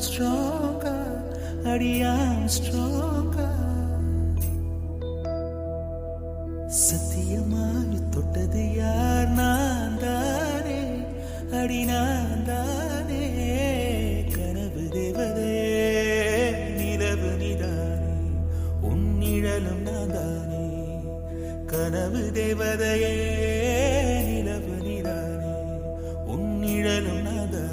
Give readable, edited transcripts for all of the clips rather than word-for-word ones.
stronger, அடி I'm stronger. சத்தியமாய் தொட்டது யார்? நான் தானே, அடி நான் தானே. கனவு தேவதையே, நிலவு நீதானே, உன் நிழலும் நான் தானே. கனவு தேவதையே, நிலவு நீதானே, உன் நிழலும் நான் தானே.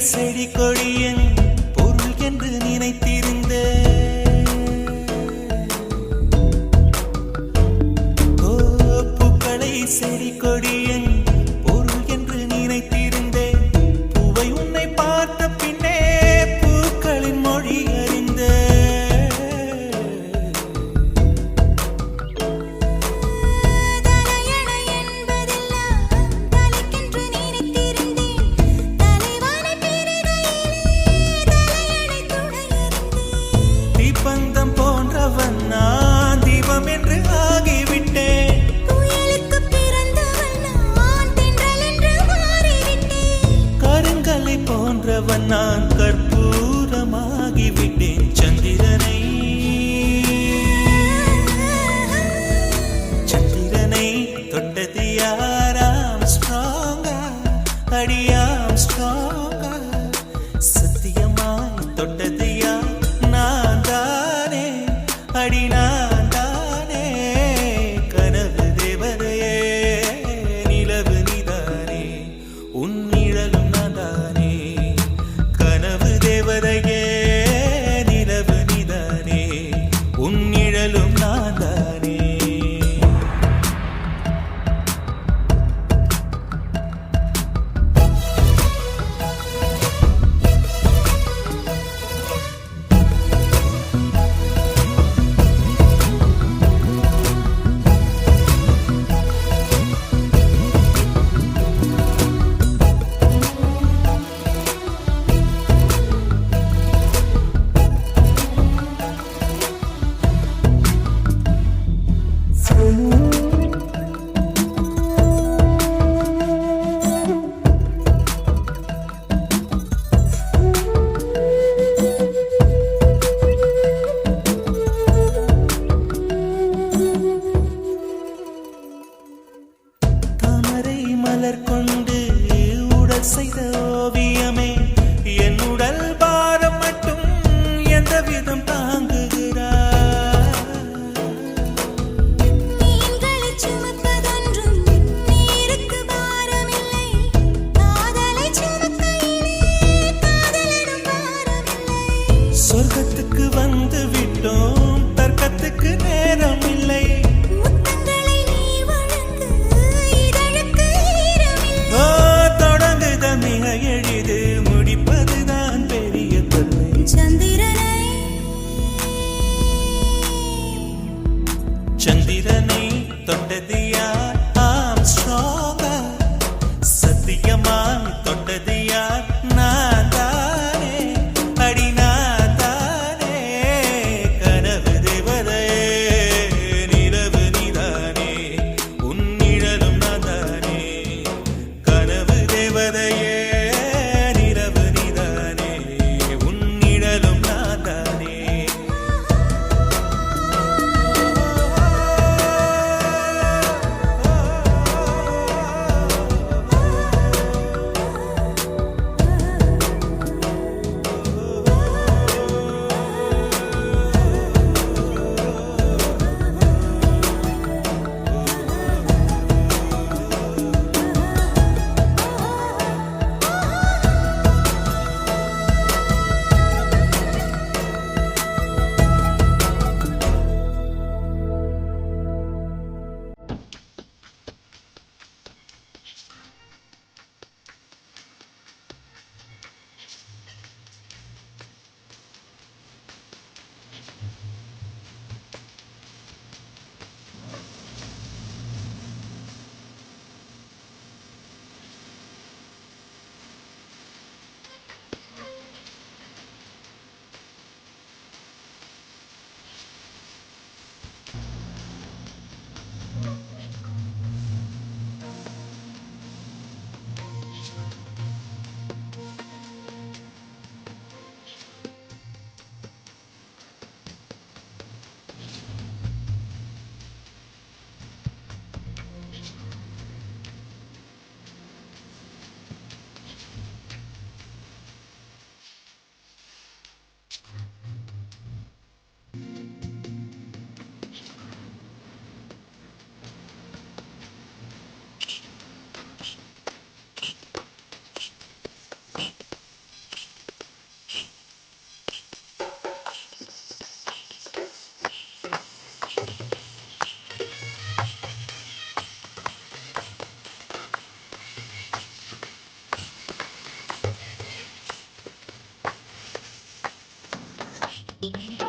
செடி கொடியன் பொருள் என்று நினைத்திருந்த பூக்களை செடி கொடியன் பொருள் என்று நினைத்திருந்தேன். பூவை உன்னை பார்த்த பின்னே பூக்களின் மொழி அறிந்த. பந்தம் போன்றவன் நான், தீபம் என்று ஆகிவிட்டேன். புயலுக்கு பிறந்தவன் நான், தென்றல் என்று மாறிவிட்டேன். கருங்கலை போன்றவன் நான், கற்பூரமாகிவிட்டேன். சந்திரனை சந்திரனை தொட்டது யாராம் ஸ்ட்ராங்கா, அடியாம் ஸ்ட்ராங்கா. சத்தியமாய் தொட்டது யார்? நான் தானே, அடி நான் தானே. கனவு தேவதையே, நிலவு நீதானே, உன் நிழலும் நான் தானே. கனவு தேவதையே, நிலவு நீதானே, உன் நிழலும் நான் தானே. மலர் கொண்டு உடல் செய்த ஓவியமே, என் உடல் பாரம் மட்டும் எந்த விதம் தாங்குகிறார்? மீன்களை சுமப்பதொன்றும் நீருக்கு பாரமில்லை, காதலை சுமக்கையிலே காதலிடும் பாரமில்லை. சொர்க்கத்துக்கு அன்பே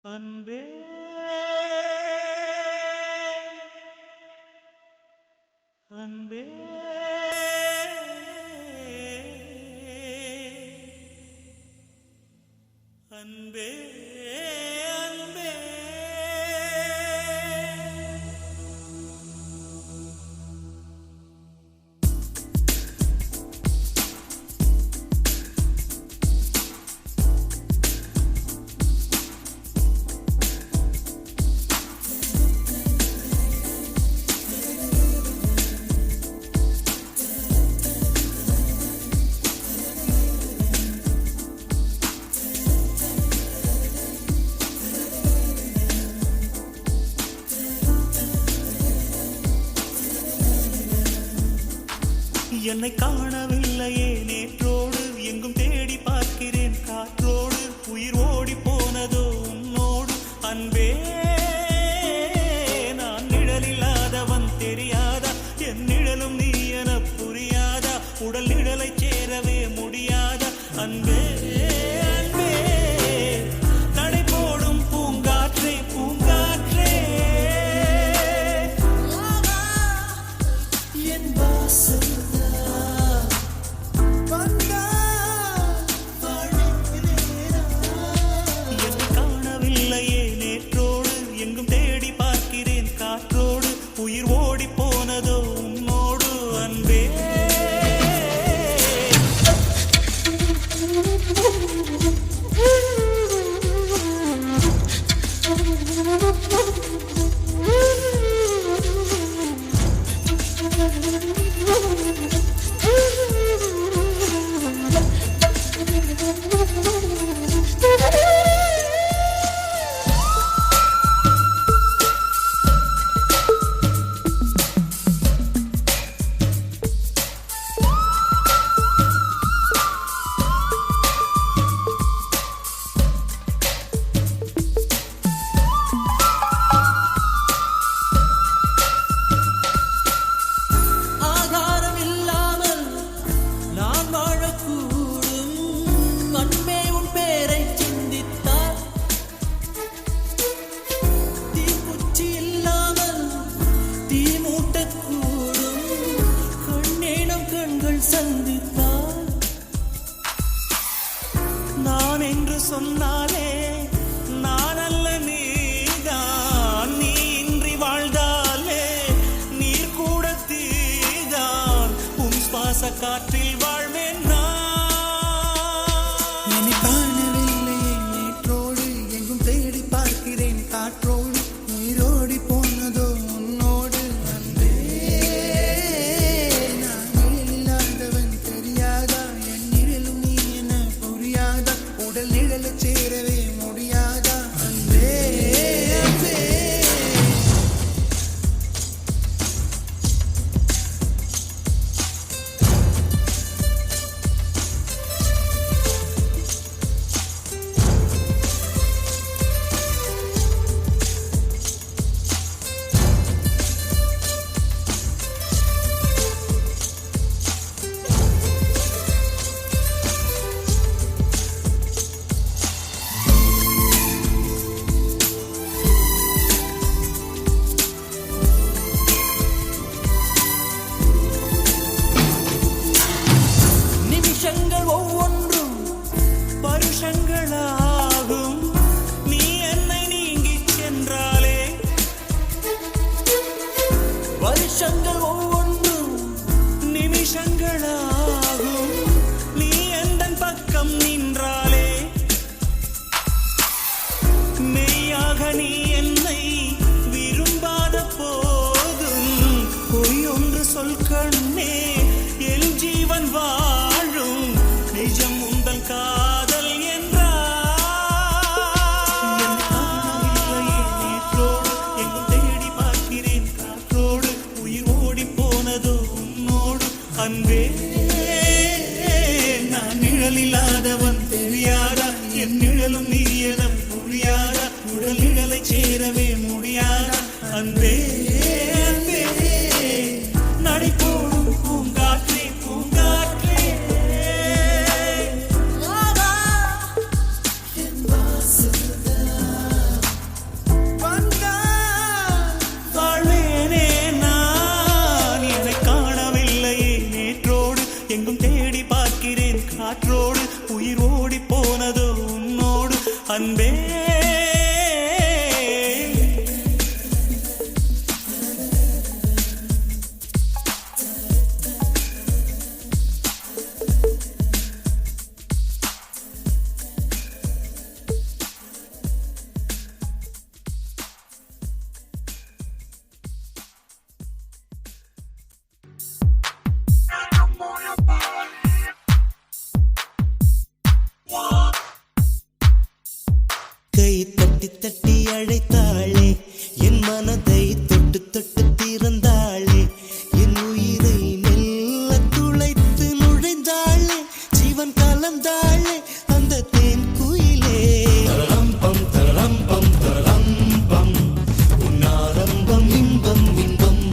அன்பே அன்பே அன்பே என்னை காணவில்லையே நேற்றோடு எங்கும் தேடி பார்க்கிறேன் காற்றோடு உயிர் ஓடி போனதோ உன்னோடு அன்பே நான் நிழலில்லாதவன் தெரியாதா ஆதாரம் இல்லாமல் நான் வாழக்கூடும். அன்பே உன் பேரை சிந்தித்தால் தீக்குச்சி இல்லாமல் தீ மூட்டக்கூடும். கண்ணேனம் கண்கள் சந்தித்தால் நான் என்று சொன்னாலே நான் அல்ல நீதான். நீ இன்றி வாழ்ந்தாலே நீர் கூட தீதான். உன் சுவாச காற்றில் வாழ்வேன் நான். என்னை காணவில்லையே நேற்றோடு எங்கும் தேடி பார்க்கிறேன் காற்றோடு உயிரோடி போனதோ உன்னோடு அன்பே நான் நிழல் இல்லாதவன் தெரியாதா என் நிழலும் நீ என புரியாதா உடல் நிழலை சேரவே முடியாதா அன்பே அன்பே நிமிஷங்கள் ஒவ்வொன்றும் பருஷங்களாகும். நீ என்னை நீங்கிச் சென்றாலே வருஷங்கள் ஒவ்வொன்றும் நிமிஷங்களாகும். நீ எந்தன் பக்கம் நின்றாலே மெய்யாக நீ என்னை விரும்பாத போதும் பொய் ஒன்று சொல் கண்ணே என் ஜீவன் வாழும். நிஜம் உந்தன் காதல் நேற்றோடு எங்கும் தேடி பார்க்கிறேன் காற்றோடு உயிர் ஓடி போனதோ உன்னோடு அன்பே நான் நிழல் இல்லாதவன் தெரியாதா என் நிழலும் நீ என புரியாதா உடல் நிழலை சேரவே முடியாதா அன்பே அன்பே நடை போடும் பூங்காற்றே பூங்காற்றே வாழ்வேனே நான். என்னை காணவில்லையே நேற்றோடு எங்கும் தேடி பார்க்கிறேன் காற்றோடு உயிர் ஓடி போனதோ உன்னோடு அன்பே. கை தட்டி தட்டி அழைத்தாளே என் மனதை தொட்டு தொட்டு திறந்தாளே என் உயிரை மெல்ல துளைத்து நுழைந்தாளே ஜீவன் கலந்தாளே அந்த தேன் குயிலே. தரம்பம் தரம்பம் தரம்பம் உன்னாரம்பம் இன்பம் இன்பம்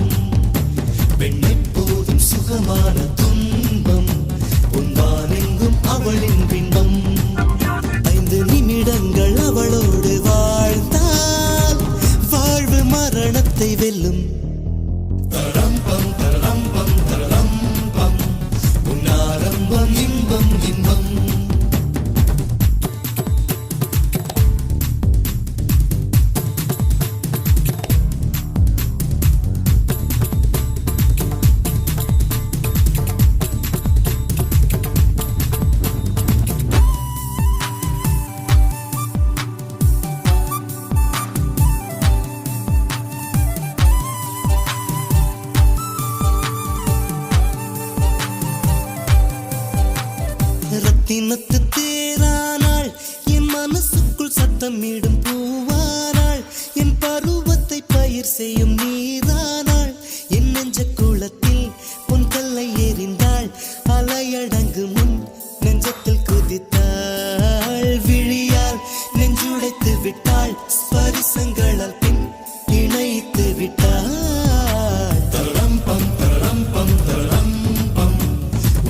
பெண்ணெப்போதும் சுகமான துன்பம் உன்வானெங்கும் அவளின் பின்பம். 5 நிமிடங்கள் அவளோடு வாழ்ந்தால் வாழ்வு மரணத்தை வெல்லும். தரம்பம் தரம்பம் தரம்பம் உன்னாரம்பம் இன்பம் இன்பம். செய்யும் நீதானாள் என் நெஞ்ச குளத்தில் பொன் கல்லை எறிந்தாள் அலையடங்கு முன் நெஞ்சத்தில் குதித்தாள் விழியால் நெஞ்சுடைத்து விட்டாள் ஸ்பரிசங்களால் பின் இணைத்து விட்டாள் தரம்பம் தரம்பம் தரம்பம்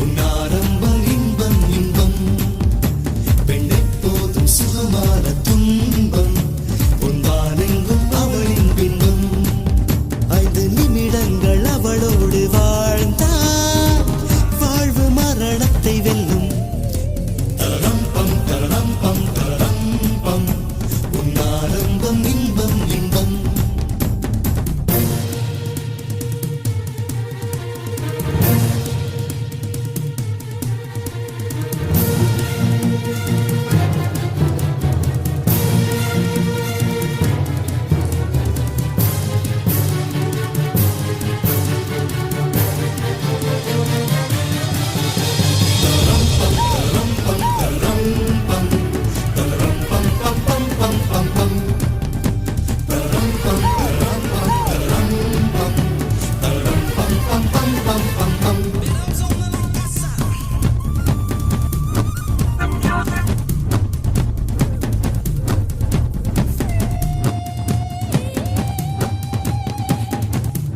உன் ஆரம்பம் இன்பம் இன்பம் பெண்ணை போதும் சுகமான துன்பம் உன் வானெங்கும் அவளின் பின்பம் 5 நிமிடங்கள் அவளோடு வாழ்ந்தால் வாழ்வு மரணத்தை வெல்லும் தரம்பம் தரம்பம் தரம்பம் உன் ஆரம்பம் இன்பம் இன்பம்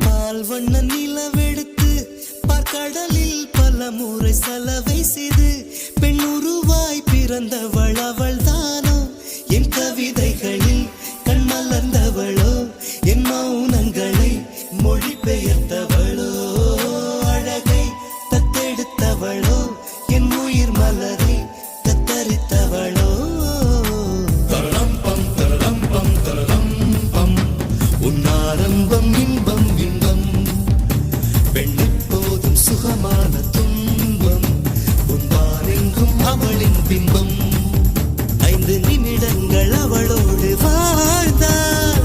பால் வண்ண நிலவெடுத்து பார்க்கடலில் பல முறை சலவை செய்து பெண் உருவாய் பிறந்தவள் அவள் தானோ என் கவிதைகளில் கண் மலர்ந்தவளோ என் மௌனங்களை மொழிபெயர்த்தவளோ அழகை தத்தெடுத்தவளோ என் உயிர் மலரை தத்தரித்தவளோ தரம்பம் தரம்பம் தரம்பம் உன் ஆரம்பம் இன்பம் இன்பம் பெண்ணை போதும் சுகமான துன்பம் உன் வானெங்கும் அவளின் பின்பம் 5 நிமிடங்கள் அவளோடு வாழ்ந்தால்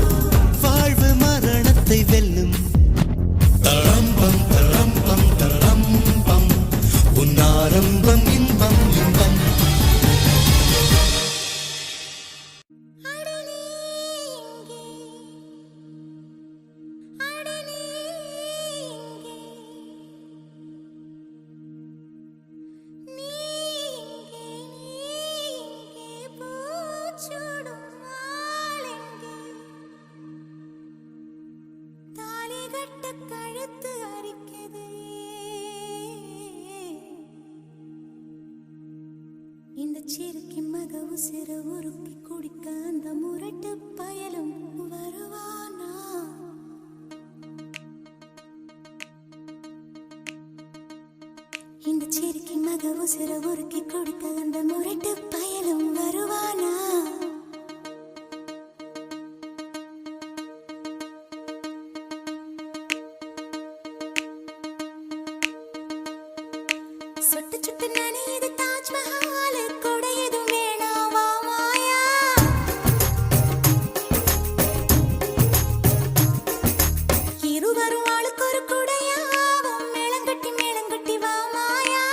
வாழ்வு மரணத்தை வெல்லும் தரம்பம் தரம்பம் தரம்பம் உன் ஆரம்பம் இன்பம் இன்பம் அடனே இங்கே அடனே இங்கே நீ இங்கே பூச்சூடும் ஆளெங்கே தாலி கட்ட கழுத்து அரிக்குது இந்த சிறுக்கி மக உசிர உருக்கி குடிக்க அந்த முரட்டு பயலும் வருவானா இந்த சிறுக்கி மக உசிர உருக்கி குடிக்க அந்த முரட்டு பயலும் வருவானா சொட்டு சுட்டு நனையுது தாஜ்மஹால் கொடையதும் வேணாவா மாயா இருவரும் ஆளுக்கு ஒரு குடையாவும் மேளங்கட்டி வா மாயா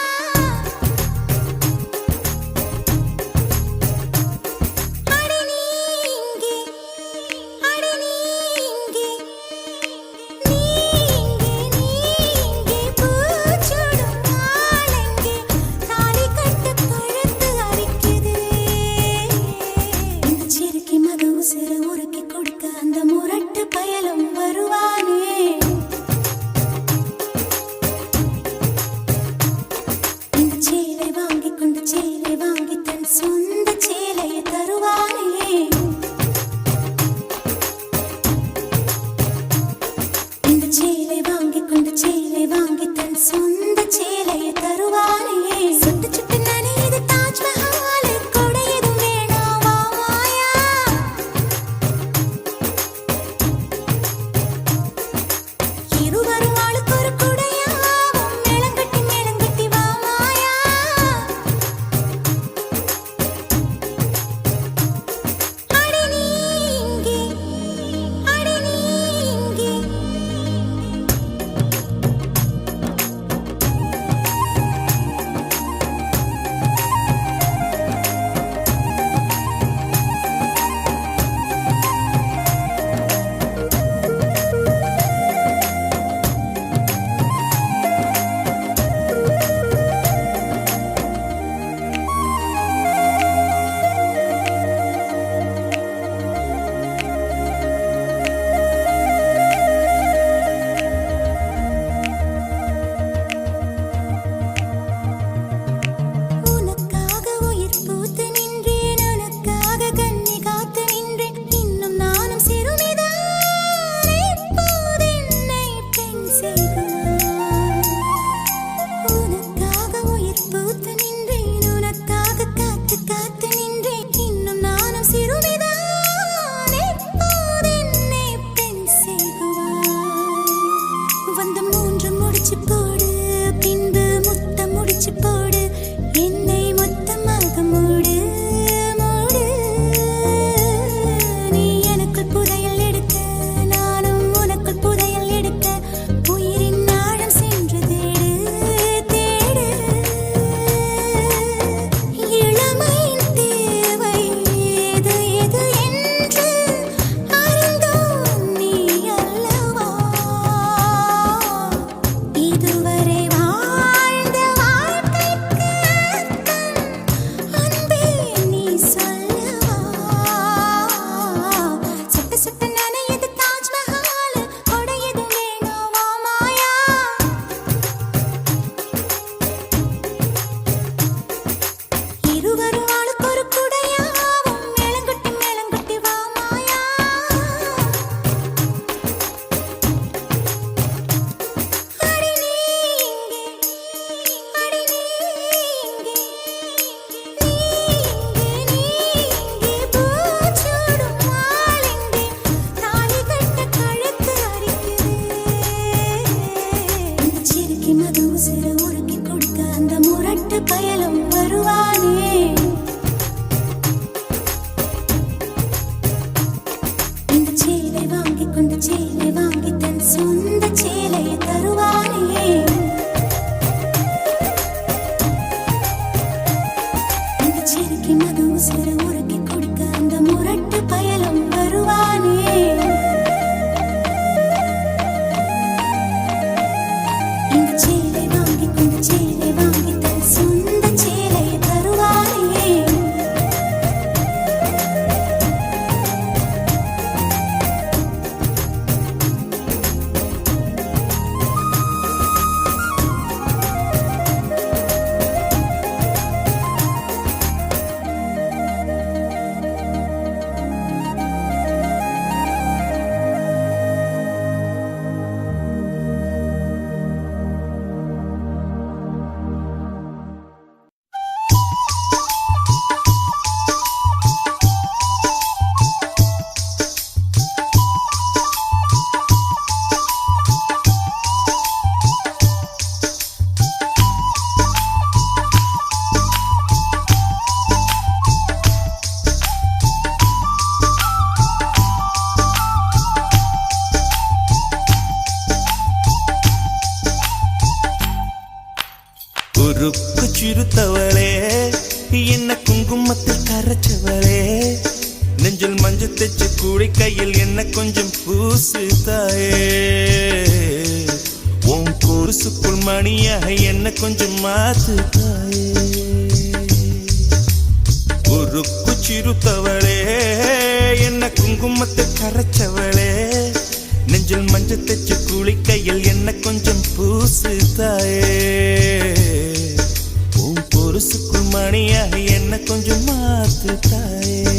குறுக்கு சிறுத்தவளே என்ன குங்குமத்தில் கரைச்சவளே நெஞ்சில் மஞ்சள் தைச்சு கூடி கையில் என்ன கொஞ்சம் பூசு தாயே உன் கொலுசுக்குள் மணியாக என்ன கொஞ்சம் மாத்து தாயே குறுக்கு சிறுத்தவளே என்ன குங்குமத்தில் கரைச்சவளே நெஞ்சில் மஞ்சள் தைச்சு கூலி கையில் என்ன கொஞ்சம் பூசு தாயே உன் பொருசுக்குள் மணியாக என்ன கொஞ்சம் மாத்து தாயே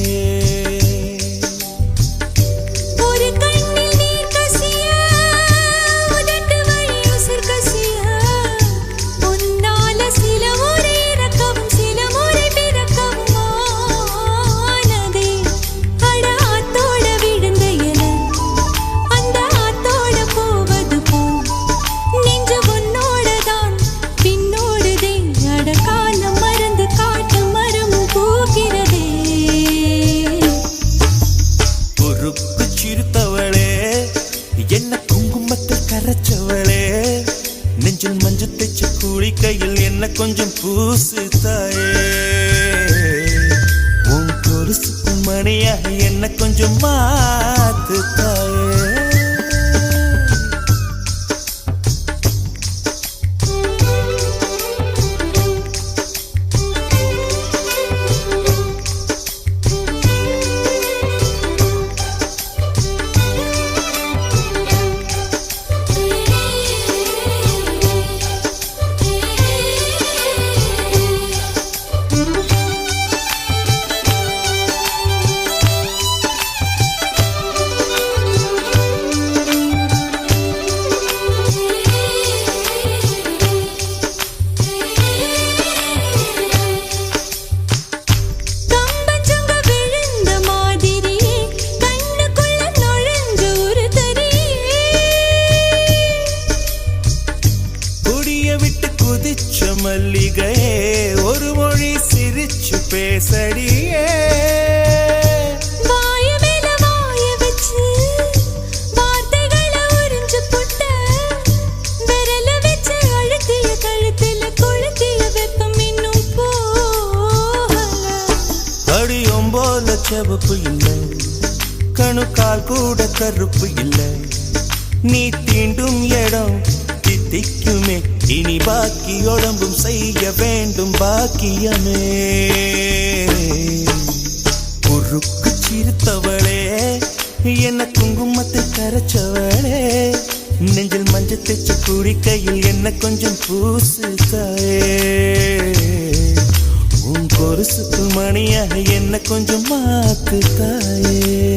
நெஞ்சில் மஞ்சள் தைச்சு கூலி கையில் என்ன கொஞ்சம் பூசு தாயே உன் கொலுசுக்கு மணியாக என்ன கொஞ்சம் மாத்து தாயே மல்லிகையே ஒரு மொழி சிரிச்சு பேசடியே வாய மேல வாய வச்சு வார்த்தைகளை உறிஞ்சு புட்ட விரல வச்சு அழுத்திய கழுத்துல கொளுத்திய வெப்பம் இன்னும் போகல அடியும் போல செவப்பு இல்லை கணுக்கால் கூட கருப்பு இல்லை நீ தீண்டும் இடம் தித்திக்குமே இனி பாக்கி உடம்பும் செய்ய வேண்டும் பாக்கியமே குறுக்கு சிறுத்தவளே என்ன குங்குமத்தை கரைச்சவளே நெஞ்சில் மஞ்சள் தைச்சு கூடி கையில் என்ன கொஞ்சம் பூசு தாயே உன் கொலுசுக்கு மணியாக என்ன கொஞ்சம் மாத்து தாயே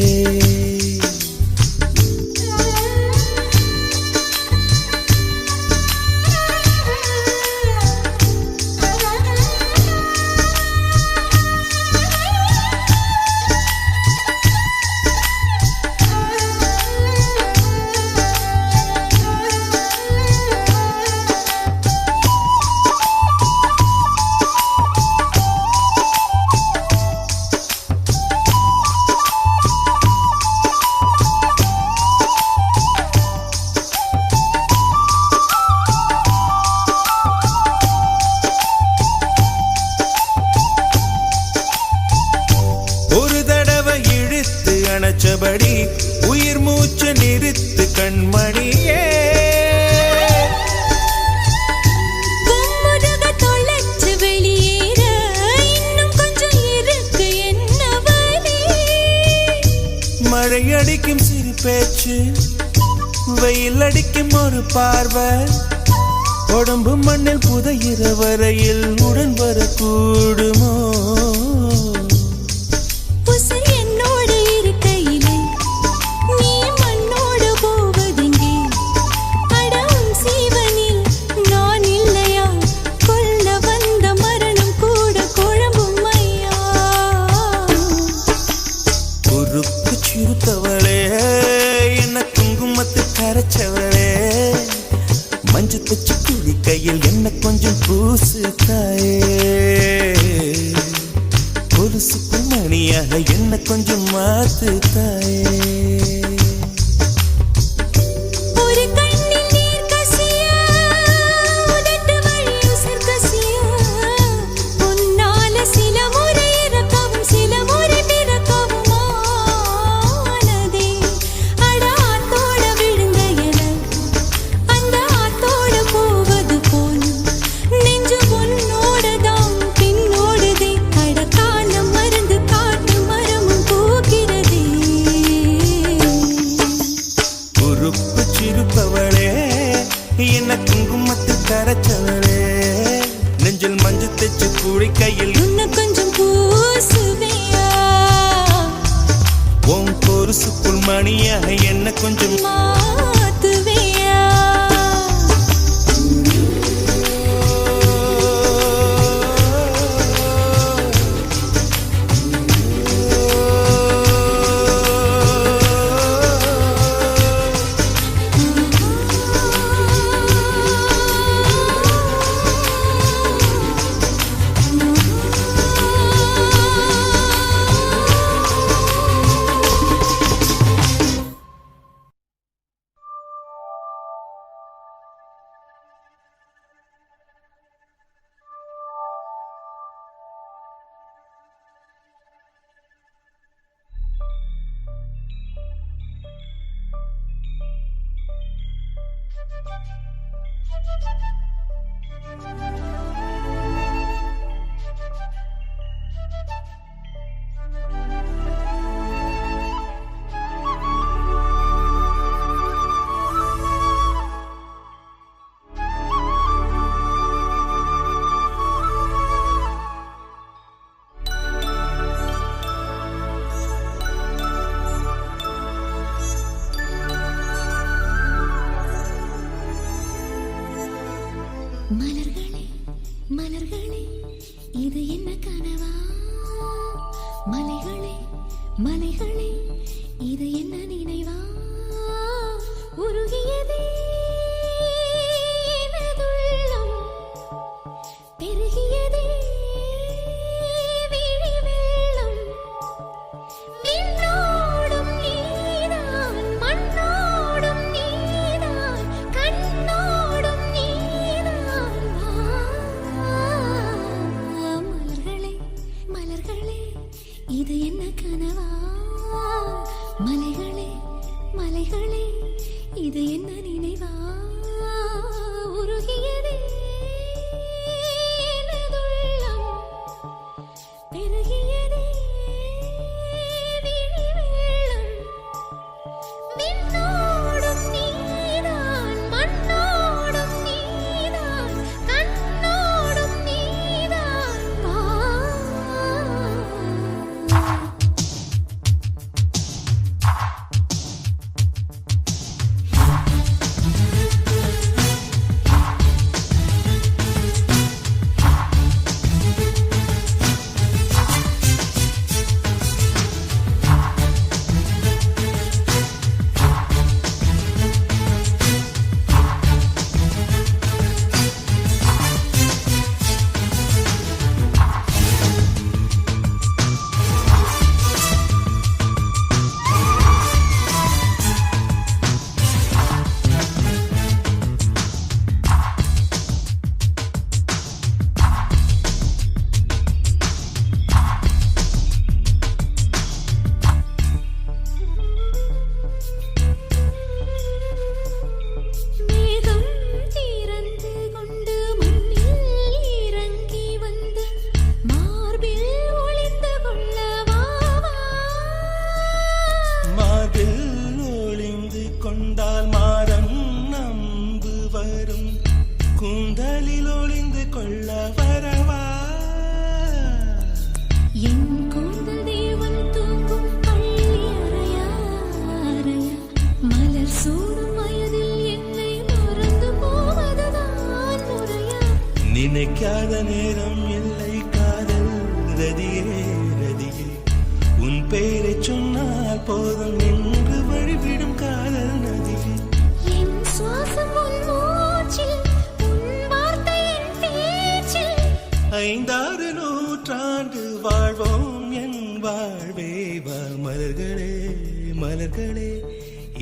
அணைச்சபடி உயிர் மூச்சு நிறுத்து கண்மணியே கும்முருக தொலைச்சு வெளியேற இன்னும் கொஞ்சம் இருக்கு என்ன வழி மழை அடிக்கும் சிறு பேச்சு வெயில் அடிக்கும் ஒரு பார்வை உடம்பு மண்ணில் புதையிற வரையில் உடன் வரக்கூடுமோ சிறுத்தவளே என்ன குங்குமத்து கரைச்சவளே மஞ்சள் தைச்சு கூடி கையில் என்ன கொஞ்சம் பூசு தாயே கரைச்சவளே நெஞ்சில் மஞ்சள் தைச்சு குளிக்கையில் இன்னும் கொஞ்சம் பூசுவியா உன் பொருசுக்குள் மணியாக என்ன கொஞ்சம் மாத்துவியா மலர்களே மலர்களே இது என்ன கனவா மலைகளே மலைகளே இது என்ன நினைவா உருகியதே எனதுள்ளம் பெருகியதே விழி வெள்ளம் விண்ணோடும் நீதான் மண்ணோடும் நீதான் கண்ணோடும் நீதான் மலர்களே மலர்களே இது என்ன கனவா மலைகளே மலைகளே இது என்ன நினைவா உருகியதே எனதுள்ளம் பெருகியதே விழி வெள்ளம் விண்ணோடும் நீதான் மண்ணோடும் நீதான் கண்ணோடும் நீதான் மேகம் திறந்து கொண்டு மண்ணில் இறங்கி வந்து மார்பில் ஒளிந்து கொள்ளவா மார்பில் ஒளிந்து கொண்டால் மாறம் நம்பு வரும் கூந்தலில் ஒளிந்து கொள்ள வரவா என் கூந்தல் தேவன் தூங்கும் பள்ளி அறையா அறையா மலர் சூடும் வயதில் என்னை மறந்து போவதுதான் முறையா நினைக்காத நேரம் இல்லை காதல் ரதியே ரதியே உன் பேரை சொன்னால் போதும் நின்று வழிவிடும் காதல் நதியே என் சுவாசம் உன் மூச்சில் உன் வார்த்தை என் பேச்சில் 5-6 நூற்றாண்டு வாழ்வோம் என் வாழ்வே வா மலர்களே மலர்களே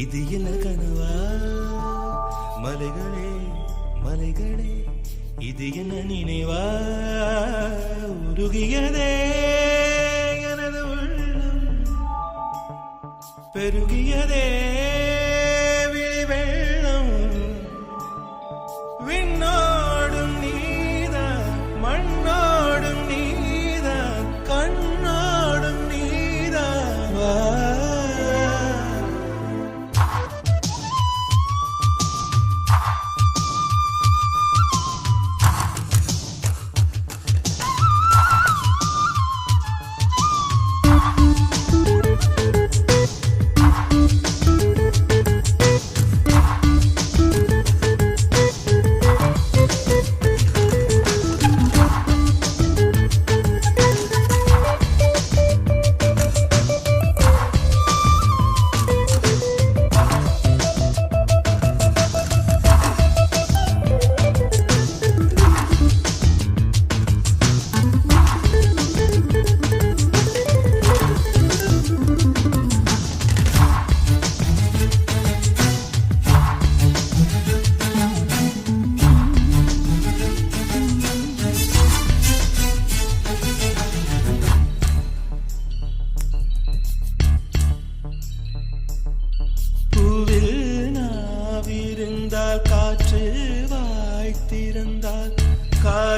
இது என்ன கனவா மலைகளே மலைகளே இது என்ன நினைவா உருகியதே எனது உள்ளம் பெருகியதே விழி வெள்ளம் விண்ணோடும் நீதான் மண்ணோடும் நீதான் கண்ணோடும் நீதான் வா.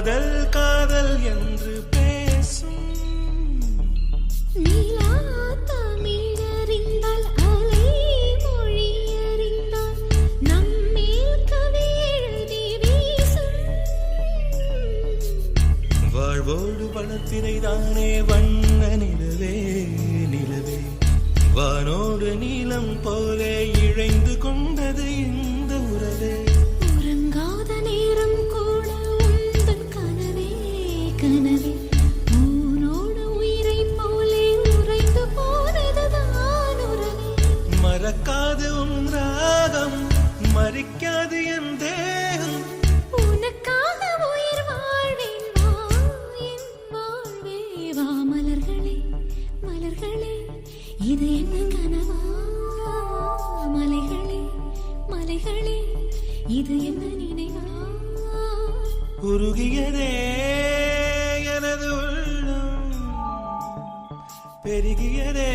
காதல் காதல் என்று பேசும் நீலா தமிழறிந்தால் அலை மொழி அறிந்தால் நம்மேல் கவி எழுதி வீசும் வாழ்வோடு வளத்திரை தானே வண்ண நிலவே நிலவே வானோடு நீலம் போலே இழைந்து கொண்டது இந்த உறவே உறங்காத நேரம் கூட உந்தன் கனவே கனவே ஊனோடு உயிரை போலே உறைந்து போனதுதான் உறவே மறக்காது உன் ராகம் மறிக்காது என் தேகம் உனக்காக உயிர் வாழ்வேன் வா என் வாழ்வே வா மலர்களே மலர்களே இது என்ன கனவா மலைகளே மலைகளே இது என்ன நினைவா உருகியதே எனது உள்ளம் பெருகியதே